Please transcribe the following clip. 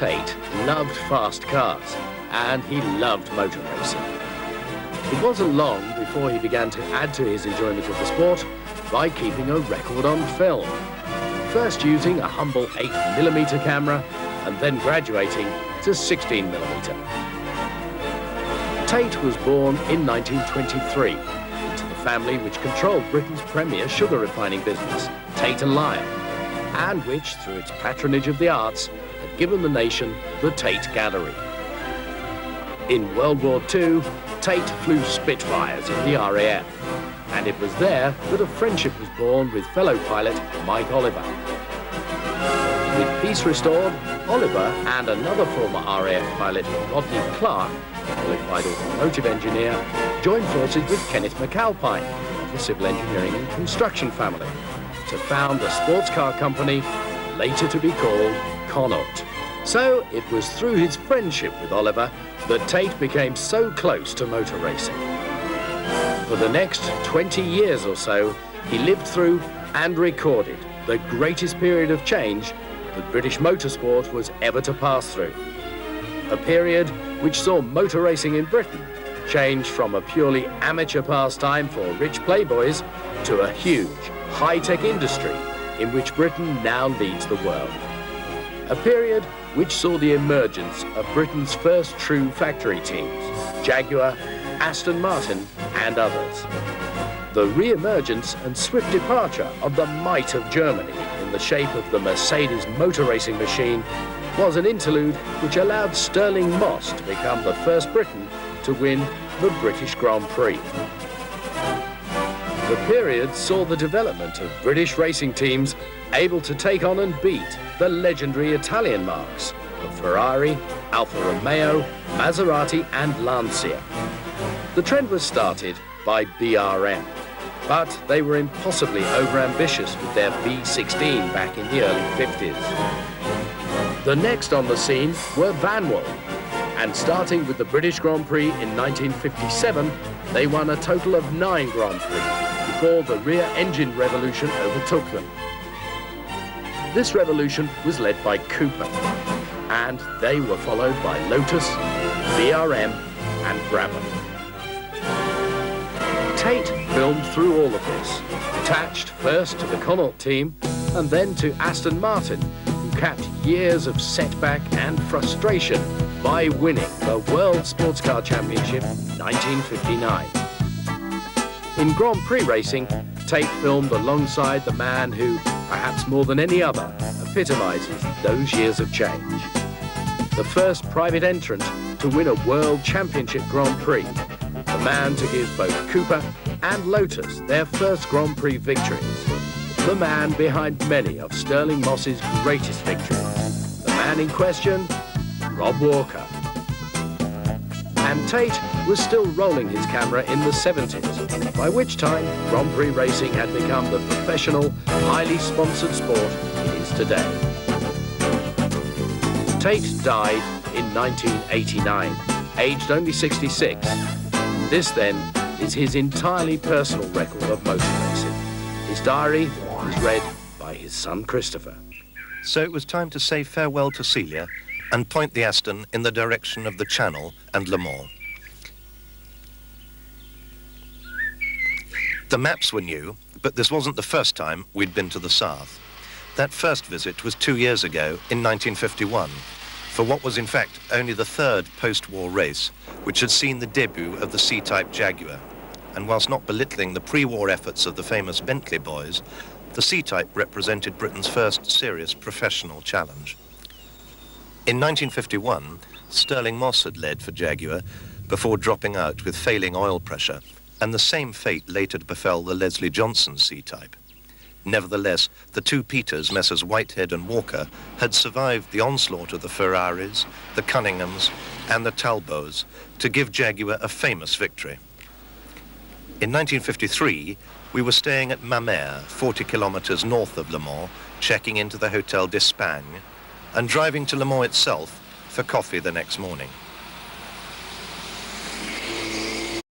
Tate loved fast cars, and he loved motor racing. It wasn't long before he began to add to his enjoyment of the sport by keeping a record on film. First using a humble 8mm camera, and then graduating to 16mm. Tate was born in 1923 into the family which controlled Britain's premier sugar refining business, Tate & Lyle, and which, through its patronage of the arts, had given the nation the Tate Gallery. In World War II, Tate flew Spitfires in the RAF, and it was there that a friendship was born with fellow pilot Mike Oliver. With peace restored, Oliver and another former RAF pilot, Rodney Clark, a qualified automotive engineer, joined forces with Kenneth McAlpine of the civil engineering and construction family to found a sports car company, later to be called Connaught. So it was through his friendship with Oliver that Tate became so close to motor racing. For the next 20 years or so, he lived through and recorded the greatest period of change that British motorsport was ever to pass through. A period which saw motor racing in Britain change from a purely amateur pastime for rich playboys to a huge, high-tech industry in which Britain now leads the world. A period which saw the emergence of Britain's first true factory teams, Jaguar, Aston Martin and others. The re-emergence and swift departure of the might of Germany in the shape of the Mercedes motor racing machine was an interlude which allowed Stirling Moss to become the first Briton to win the British Grand Prix. The period saw the development of British racing teams able to take on and beat the legendary Italian marques of Ferrari, Alfa Romeo, Maserati and Lancia. The trend was started by BRM, but they were impossibly overambitious with their V16 back in the early 50s. The next on the scene were Vanwall, and starting with the British Grand Prix in 1957, they won a total of 9 Grand Prix before the rear engine revolution overtook them. This revolution was led by Cooper, and they were followed by Lotus, BRM and Brabham. Tate filmed through all of this, attached first to the Connaught team and then to Aston Martin, who capped years of setback and frustration by winning the World Sports Car Championship in 1959. In Grand Prix racing, Tate filmed alongside the man who, perhaps more than any other, epitomizes those years of change. The first private entrant to win a World Championship Grand Prix, the man to give both Cooper and Lotus their first Grand Prix victories, the man behind many of Stirling Moss's greatest victories, the man in question, Rob Walker. And Tate was still rolling his camera in the 70s, by which time Grand Prix racing had become the professional, highly sponsored sport it is today. Tate died in 1989, aged only 66. This, then, is his entirely personal record of motor racing. His diary was read by his son Christopher. So it was time to say farewell to Celia and point the Aston in the direction of the Channel and Le Mans. The maps were new, but this wasn't the first time we'd been to the south. That first visit was 2 years ago in 1951, for what was in fact only the third post-war race, which had seen the debut of the C-Type Jaguar. And whilst not belittling the pre-war efforts of the famous Bentley boys, the C-Type represented Britain's first serious professional challenge. In 1951, Stirling Moss had led for Jaguar before dropping out with failing oil pressure, and the same fate later befell the Leslie Johnson C-Type. Nevertheless, the two Peters, Messrs. Whitehead and Walker, had survived the onslaught of the Ferraris, the Cunninghams and the Talbots to give Jaguar a famous victory. In 1953, we were staying at Mamere, 40 kilometres north of Le Mans, checking into the Hotel d'Espagne, and driving to Le Mans itself for coffee the next morning.